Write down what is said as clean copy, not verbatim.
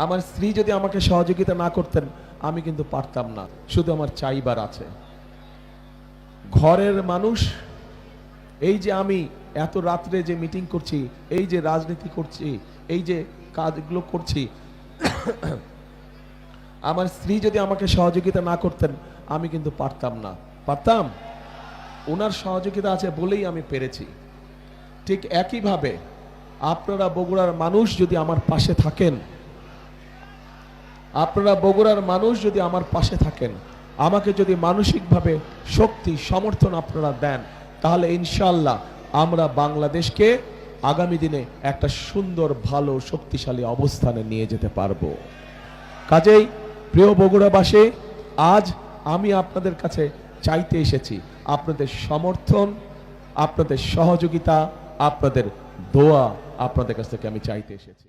আমার স্ত্রী যদি আমাকে সহযোগিতা না করতেন আমি কিন্তু পারতাম না। শুধু আমার চাইবার আছে। ঘরের মানুষ, এই যে আমি এত রাত্রে যে মিটিং করছি, এই যে রাজনীতি করছি, এই যে কাজগুলো করছি, আমার স্ত্রী যদি আমাকে সহযোগিতা না করতেন আমি কিন্তু পারতাম না। পারতাম? ওনার সহযোগিতা আছে বলেই আমি পেরেছি। ঠিক একইভাবে আপনারা বগুড়ার মানুষ যদি আমার পাশে থাকেন, আপনারা বগুড়ার মানুষ যদি আমার পাশে থাকেন, আমাকে যদি মানসিকভাবে শক্তি সমর্থন আপনারা দেন, তাহলে ইনশাআল্লাহ আমরা বাংলাদেশকে আগামী দিনে একটা সুন্দর ভালো শক্তিশালী অবস্থানে নিয়ে যেতে পারবো। কাজেই প্রিয় বগুড়াবাসী, আজ আমি আপনাদের কাছে চাইতে এসেছি আপনাদের সমর্থন, আপনাদের সহযোগিতা, আপনাদের দোয়া আপনাদের কাছ থেকে আমি চাইতে এসেছি।